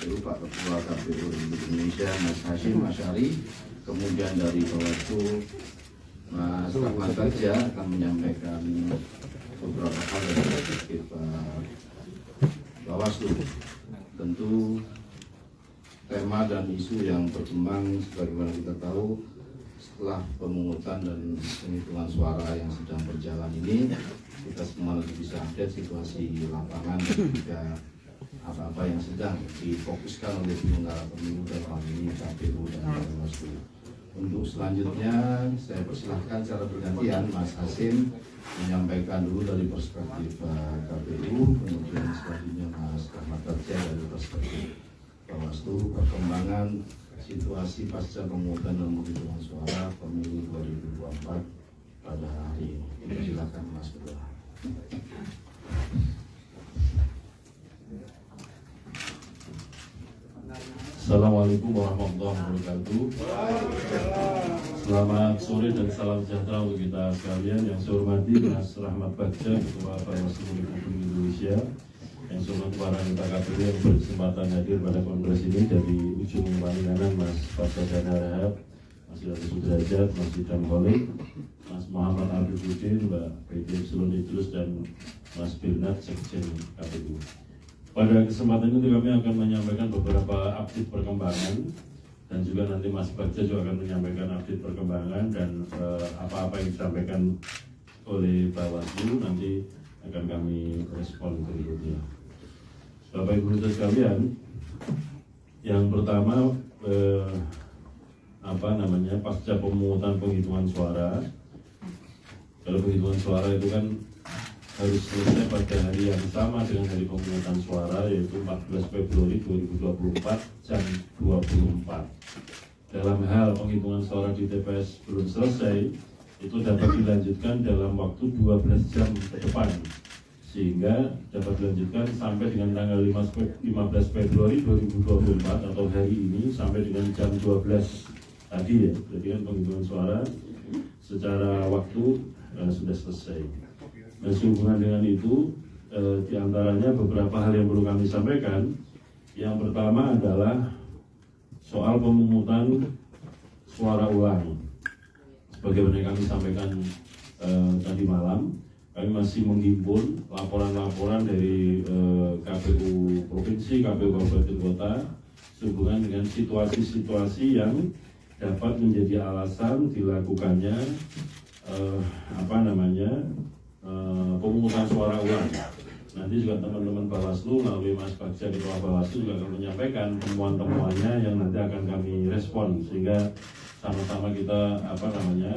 KPU, Pak Ketua KPU Republik Indonesia Mas Hasyim Asyari, kemudian dari Bawaslu Mas Rahmat Bagja akan menyampaikan beberapa hal dari perspektif Bawaslu. Tentu tema dan isu yang berkembang sebagaimana kita tahu setelah pemungutan dan penghitungan suara yang sedang berjalan ini, kita semua lebih bisa update situasi lapangan dan juga apa-apa yang sedang difokuskan oleh penyelenggara pemilu dan hal ini KPU dan Bawaslu. Untuk selanjutnya saya persilahkan secara bergantian Mas Hasyim menyampaikan dulu dari perspektif KPU, kemudian selanjutnya Mas Rahmat Bagja dari perspektif Bawaslu, perkembangan situasi pasca pemungutan dan penghitungan suara pemilu 2024 pada hari ini. Silakan Mas Ketua. Assalamualaikum warahmatullahi wabarakatuh. Selamat sore dan salam sejahtera untuk kita sekalian. Yang saya hormati Mas Rahmat Bagja, Ketua Bawaslu Republik Indonesia. Yang saya hormati para anggota KPU yang berkesempatan hadir pada kongres ini, dari ujung paling kanan Mas Fathia Rahab, Mas Ilham Sudrajat, Mas Idham Kholik, Mas Muhammad Abidudin, Mbak PD Epsilon Idrus, dan Mas Bernard Sekjen KPU. Pada kesempatan ini kami akan menyampaikan beberapa update perkembangan, dan juga nanti Mas Bagja juga akan menyampaikan update perkembangan dan apa-apa yang disampaikan oleh Bawaslu nanti akan kami respon berikutnya. Bapak Ibu sekalian, yang pertama pasca pemungutan penghitungan suara. Kalau penghitungan suara itu kan harus selesai pada hari yang sama dengan hari pemungutan suara, yaitu 14 Februari 2024 jam 24. Dalam hal penghitungan suara di TPS belum selesai, itu dapat dilanjutkan dalam waktu 12 jam ke depan, sehingga dapat dilanjutkan sampai dengan tanggal 15 Februari 2024 atau hari ini sampai dengan jam 12 tadi ya. Jadi kan penghitungan suara secara waktu sudah selesai. Nah, sehubungan dengan itu, diantaranya beberapa hal yang perlu kami sampaikan. Yang pertama adalah soal pemungutan suara ulang. Sebagaimana yang kami sampaikan tadi malam, kami masih menghimpun laporan-laporan dari KPU Provinsi, KPU Kabupaten Kota, sehubungan dengan situasi-situasi yang dapat menjadi alasan dilakukannya pemungutan suara ulang. Nanti juga teman-teman Bawaslu melalui Mas Bagja, Ketua Bawaslu, juga akan menyampaikan temuan-temuannya yang nanti akan kami respon, sehingga sama-sama kita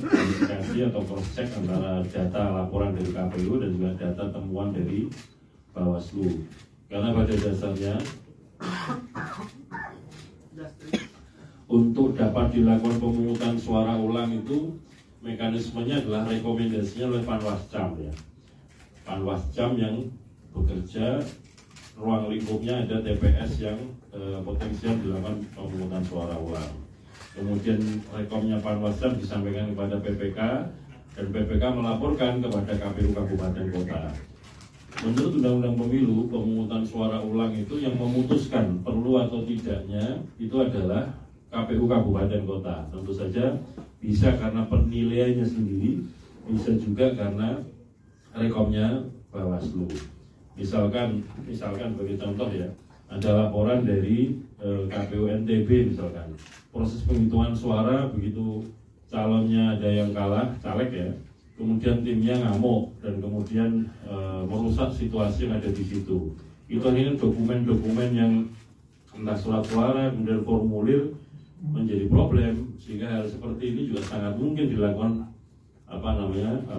verifikasi atau cross check antara data laporan dari KPU dan juga data temuan dari Bawaslu. Karena pada dasarnya untuk dapat dilakukan pemungutan suara ulang itu mekanismenya adalah rekomendasinya oleh Panwascam ya. Panwascam yang bekerja, ruang lingkupnya ada TPS yang potensial dilakukan pemungutan suara ulang. Kemudian rekomnya Panwascam disampaikan kepada PPK, dan PPK melaporkan kepada KPU Kabupaten Kota. Menurut Undang-Undang Pemilu, pemungutan suara ulang itu yang memutuskan perlu atau tidaknya itu adalah KPU Kabupaten Kota. Tentu saja bisa karena penilaiannya sendiri, bisa juga karena rekomnya Bawaslu. Misalkan bagi contoh ya, ada laporan dari KPU NTB misalkan, proses penghitungan suara begitu calonnya ada yang kalah, caleg ya, kemudian timnya ngamuk dan kemudian merusak situasi yang ada di situ. Itu ini dokumen-dokumen yang entah surat suara, kemudian formulir menjadi problem, sehingga hal seperti ini juga sangat mungkin dilakukan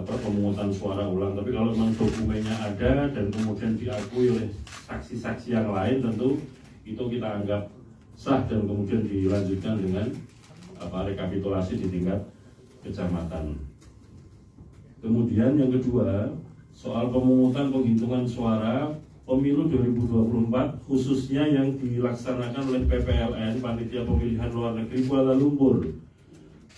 pemungutan suara ulang. Tapi kalau memang dokumennya ada dan kemudian diakui oleh saksi-saksi yang lain, tentu itu kita anggap sah dan kemudian dilanjutkan dengan rekapitulasi di tingkat kecamatan. Kemudian yang kedua, soal pemungutan penghitungan suara Pemilu 2024 khususnya yang dilaksanakan oleh PPLN, Panitia Pemilihan Luar Negeri Kuala Lumpur.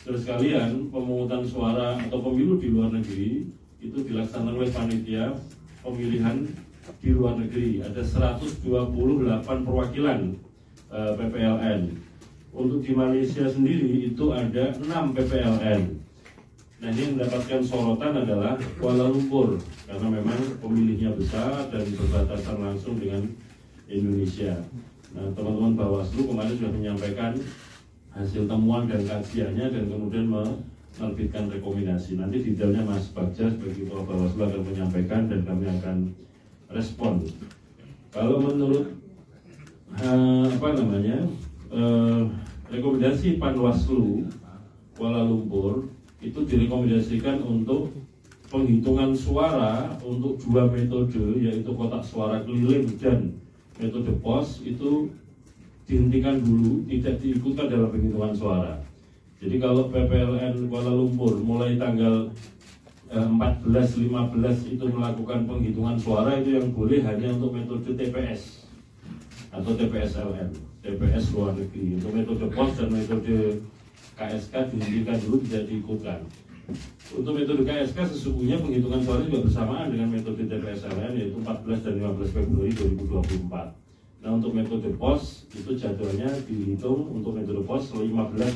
Terus kalian, pemungutan suara atau pemilu di luar negeri itu dilaksanakan oleh Panitia Pemilihan di luar negeri. Ada 128 perwakilan PPLN. Untuk di Malaysia sendiri itu ada 6 PPLN. Nah, ini mendapatkan sorotan adalah Kuala Lumpur karena memang pemilihnya besar dan berbatasan langsung dengan Indonesia. Nah, teman-teman Bawaslu kemarin sudah menyampaikan hasil temuan dan kajiannya dan kemudian menerbitkan rekomendasi. Nanti detailnya Mas Bagja sebagai Ketua Bawaslu akan menyampaikan dan kami akan respon. Kalau menurut rekomendasi Panwaslu Kuala Lumpur itu direkomendasikan untuk penghitungan suara untuk 2 metode, yaitu kotak suara keliling dan metode pos, itu dihentikan dulu, tidak diikutkan dalam penghitungan suara. Jadi kalau PPLN Kuala Lumpur mulai tanggal 14-15 itu melakukan penghitungan suara, itu yang boleh hanya untuk metode TPS atau TPS-LN, TPS luar negeri. Untuk metode pos dan metode KSK dihentikan dulu, tidak diikutkan. Untuk metode KSK sesungguhnya penghitungan suara juga bersamaan dengan metode TPS-LN, yaitu 14 dan 15 Februari 2024. Nah, untuk metode pos itu jadwalnya dihitung untuk metode pos 15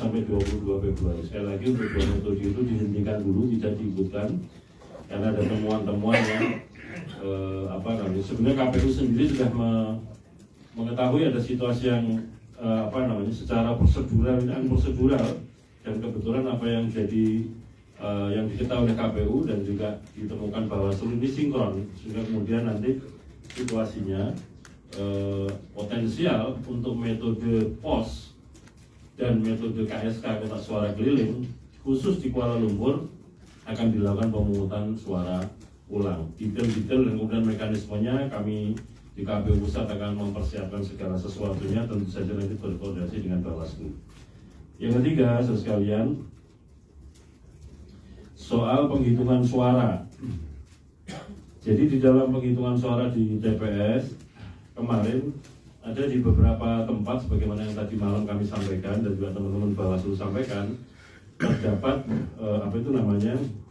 sampai 22 Februari. Sekali lagi untuk 2 metode itu dihentikan dulu, tidak diikutkan karena ada temuan-temuan yang sebenarnya KPU sendiri sudah mengetahui ada situasi yang secara prosedural dan kebetulan apa yang jadi yang diketahui oleh KPU dan juga ditemukan Bawaslu ini sinkron, sehingga kemudian nanti situasinya potensial untuk metode pos dan metode KSK kotak suara keliling khusus di Kuala Lumpur akan dilakukan pemungutan suara ulang. Detail-detail dan kemudian mekanismenya kami di KPU Pusat akan mempersiapkan segala sesuatunya, tentu saja nanti berkoordinasi dengan Bawaslu. Yang ketiga, saudara sekalian, soal penghitungan suara. Jadi di dalam penghitungan suara di TPS kemarin ada di beberapa tempat, sebagaimana yang tadi malam kami sampaikan dan juga teman-teman Bawaslu sampaikan, terdapat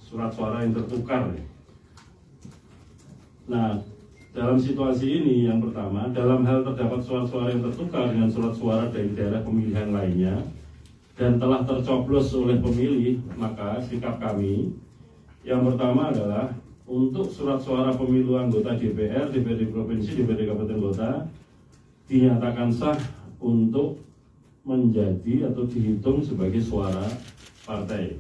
surat suara yang tertukar. Nah, dalam situasi ini, yang pertama, dalam hal terdapat surat suara yang tertukar dengan surat suara dari daerah pemilihan lainnya dan telah tercoblos oleh pemilih, maka sikap kami yang pertama adalah untuk surat suara pemilu anggota DPR, DPRD Provinsi, DPRD Kabupaten Kota dinyatakan sah untuk menjadi atau dihitung sebagai suara partai.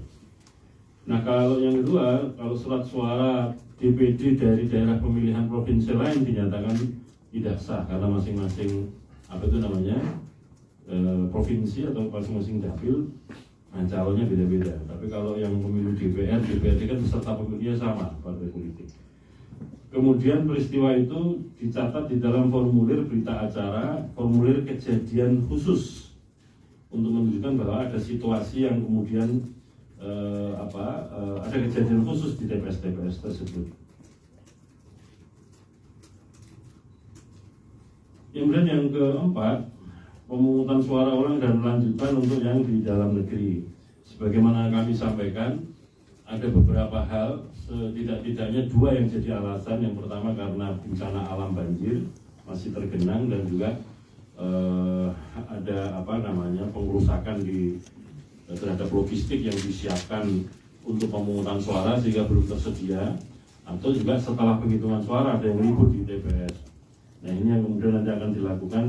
Nah, kalau yang kedua, kalau surat suara DPD dari daerah pemilihan provinsi lain dinyatakan tidak sah karena masing-masing provinsi atau masing-masing dapil calonnya beda-beda. Tapi kalau yang pemilu DPR, DPRD kan peserta pemilihnya sama, partai politik. Kemudian peristiwa itu dicatat di dalam formulir berita acara, formulir kejadian khusus untuk menunjukkan bahwa ada situasi yang kemudian ada kejadian khusus di TPS-TPS tersebut. Kemudian yang keempat, pemungutan suara ulang dan lanjutan untuk yang di dalam negeri. Sebagaimana kami sampaikan, ada beberapa hal, setidak-tidaknya 2 yang jadi alasan. Yang pertama karena bencana alam banjir masih tergenang dan juga ada pengerusakan terhadap logistik yang disiapkan untuk pemungutan suara sehingga belum tersedia, atau juga setelah penghitungan suara ada yang ribut di TPS. Nah, ini yang kemudian nanti akan dilakukan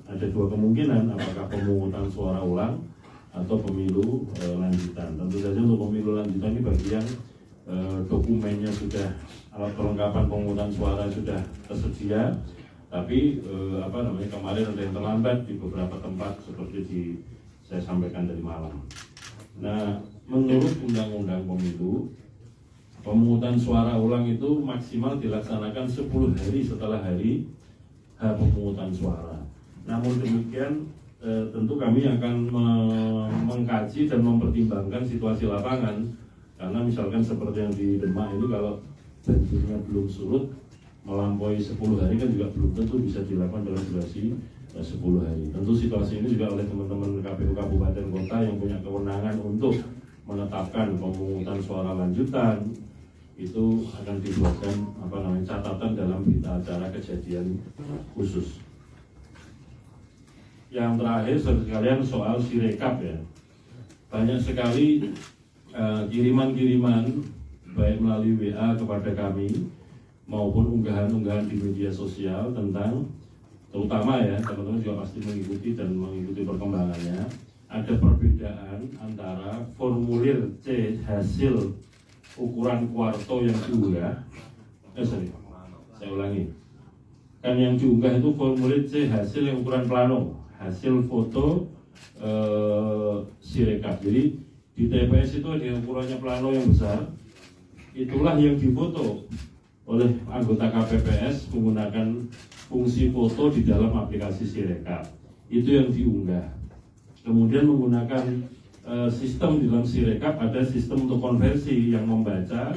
ada 2 kemungkinan, apakah pemungutan suara ulang atau pemilu lanjutan. Tentu saja untuk pemilu lanjutan ini bagian dokumennya sudah, alat perlengkapan pemungutan suara sudah tersedia, tapi kemarin ada yang terlambat di beberapa tempat seperti saya sampaikan dari malam. Nah, menurut Undang-Undang Pemilu, pemungutan suara ulang itu maksimal dilaksanakan 10 hari setelah hari pemungutan suara. Namun demikian, tentu kami akan mengkaji dan mempertimbangkan situasi lapangan, karena misalkan seperti yang di Demak ini, kalau banjirnya belum surut melampaui 10 hari kan juga belum tentu bisa dilakukan dalam durasi 10 hari. Tentu situasi ini juga oleh teman-teman KPU Kabupaten Kota yang punya kewenangan untuk menetapkan pemungutan suara lanjutan, itu akan dibuatkan catatan dalam berita acara kejadian khusus. yang terakhir saudara sekalian soal Sirekap ya. Banyak sekali kiriman-kiriman baik melalui WA kepada kami maupun unggahan-unggahan di media sosial tentang, terutama ya teman-teman juga pasti mengikuti perkembangannya, ada perbedaan antara formulir C hasil ukuran kuarto yang diunggah, saya ulangi, kan yang diunggah itu formulir C hasil yang ukuran plano, hasil foto Sirekap. Jadi di TPS itu ada ukurannya plano yang besar, itulah yang difoto oleh anggota KPPS menggunakan fungsi foto di dalam aplikasi Sirekap. Itu yang diunggah. Kemudian menggunakan sistem di dalam Sirekap, ada sistem untuk konversi yang membaca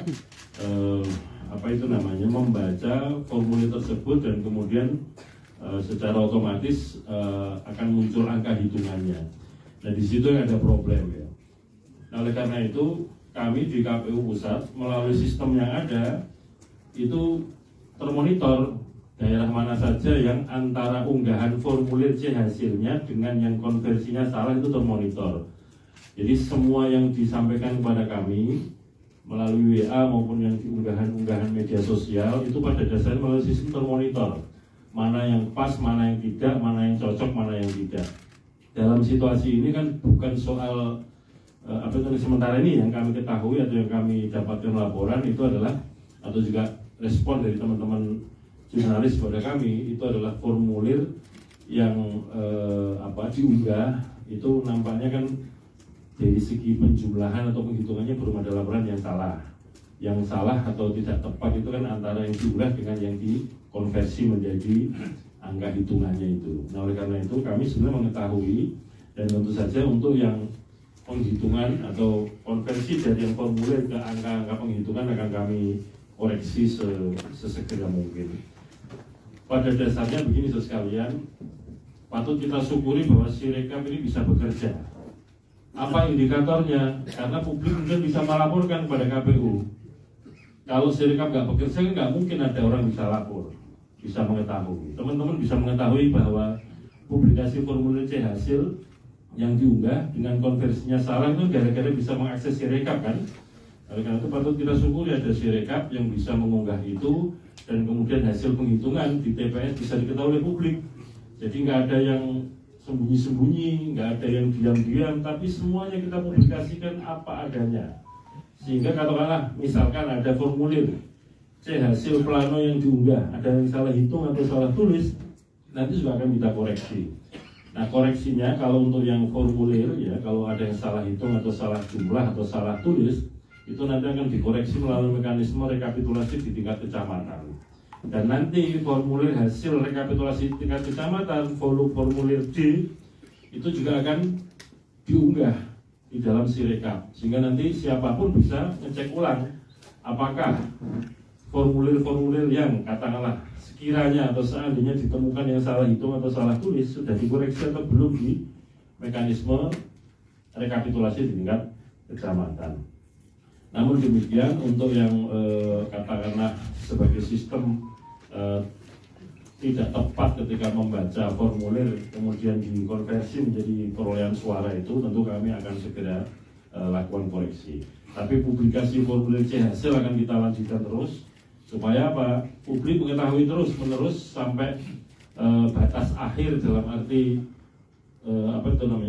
membaca formulir tersebut dan kemudian secara otomatis akan muncul angka hitungannya. Nah di situ yang ada problem ya. Nah, oleh karena itu kami di KPU Pusat melalui sistem yang ada itu termonitor daerah mana saja yang antara unggahan formulir C hasilnya dengan yang konversinya salah itu termonitor. Jadi semua yang disampaikan kepada kami melalui WA maupun yang diunggahan-unggahan media sosial itu pada dasarnya melalui sistem termonitor. Mana yang pas, mana yang tidak, mana yang cocok, mana yang tidak. Dalam situasi ini kan bukan soal sementara ini yang kami ketahui atau yang kami dapatkan laporan itu adalah, atau juga respon dari teman-teman jurnalis kepada kami, itu adalah formulir yang diunggah itu nampaknya kan dari segi penjumlahan atau penghitungannya belum ada laporan yang salah. Yang salah atau tidak tepat itu kan antara yang diunggah dengan yang dikonversi menjadi angka hitungannya itu. Nah oleh karena itu kami sebenarnya mengetahui, dan tentu saja untuk yang penghitungan atau konversi dari yang formulir ke angka-angka penghitungan akan kami koreksi sesegera mungkin. Pada dasarnya begini sekalian, patut kita syukuri bahwa Sirekap ini bisa bekerja. Apa indikatornya? Karena publik mungkin bisa melaporkan kepada KPU. Kalau Sirekap nggak bekerja, nggak mungkin ada orang bisa lapor, bisa mengetahui. Teman-teman bisa mengetahui bahwa publikasi formulir C hasil yang diunggah dengan konversinya salah itu gara-gara bisa mengakses Sirekap kan? Oleh karena itu patut kita syukuri ada Sirekap yang bisa mengunggah itu, dan kemudian hasil penghitungan di TPS bisa diketahui oleh publik. Jadi nggak ada yang sembunyi-sembunyi, nggak ada yang diam-diam, tapi semuanya kita publikasikan apa adanya. Sehingga katakanlah misalkan ada formulir C hasil plano yang diunggah, ada yang salah hitung atau salah tulis, nanti juga akan kita koreksi. Nah koreksinya kalau untuk yang formulir ya, kalau ada yang salah hitung atau salah jumlah atau salah tulis, itu nanti akan dikoreksi melalui mekanisme rekapitulasi di tingkat kecamatan. Dan nanti formulir hasil rekapitulasi tingkat kecamatan, formulir D, itu juga akan diunggah di dalam Sirekap. Sehingga nanti siapapun bisa ngecek ulang apakah formulir-formulir yang katakanlah sekiranya atau seandainya ditemukan yang salah hitung atau salah tulis sudah dikoreksi atau belum di mekanisme rekapitulasi di tingkat kecamatan. Namun demikian untuk yang katakanlah sebagai sistem tidak tepat ketika membaca formulir kemudian dikonversi menjadi perolehan suara itu, tentu kami akan segera lakukan koreksi. Tapi publikasi formulir C hasil akan kita lanjutkan terus supaya apa? Publik mengetahui terus-menerus sampai batas akhir, dalam arti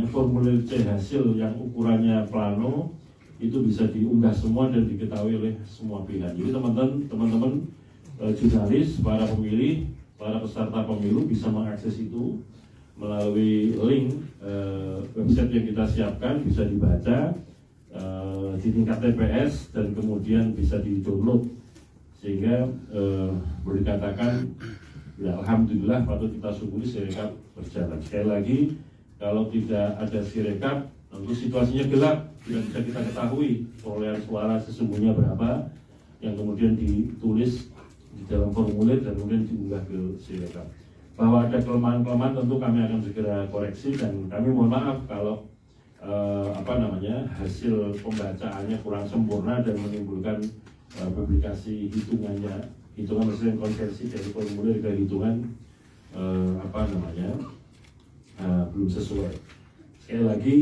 formulir C hasil yang ukurannya plano itu bisa diunggah semua dan diketahui oleh semua pihak. Jadi teman-teman jurnalis, para pemilih, para peserta pemilu bisa mengakses itu melalui link website yang kita siapkan, bisa dibaca di tingkat TPS dan kemudian bisa di-download, sehingga boleh dikatakan ya alhamdulillah patut kita syukuri Sirekap berjalan. Sekali lagi, kalau tidak ada Sirekap tentu situasinya gelap, tidak bisa kita ketahui perolehan suara sesungguhnya berapa yang kemudian ditulis di dalam formulir dan kemudian diunggah ke Sirekap. Bahwa ada kelemahan-kelemahan tentu kami akan segera koreksi, dan kami mohon maaf kalau hasil pembacaannya kurang sempurna dan menimbulkan publikasi hitungan konversi dari formulir ke hitungan belum sesuai. Sekali lagi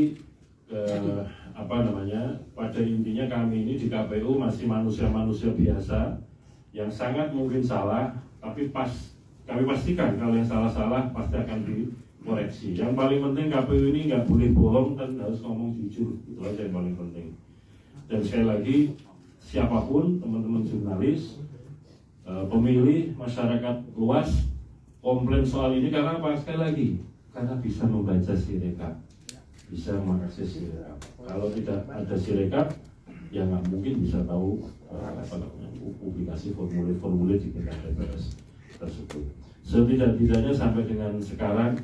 pada intinya kami ini di KPU masih manusia-manusia biasa yang sangat mungkin salah, tapi kami pastikan kalau yang salah-salah pasti akan dikoreksi. Yang paling penting KPU ini nggak boleh bohong dan harus ngomong jujur, itu aja yang paling penting. Dan sekali lagi, siapapun teman-teman jurnalis, pemilih, masyarakat luas komplain soal ini karena apa? Sekali lagi, karena bisa membaca sirekap, bisa mengakses sirekap. Kalau tidak ada sirekap, ya nggak mungkin bisa tahu publikasi formulir-formulir di tingkat TPS tersebut. Setidak-tidaknya sampai dengan sekarang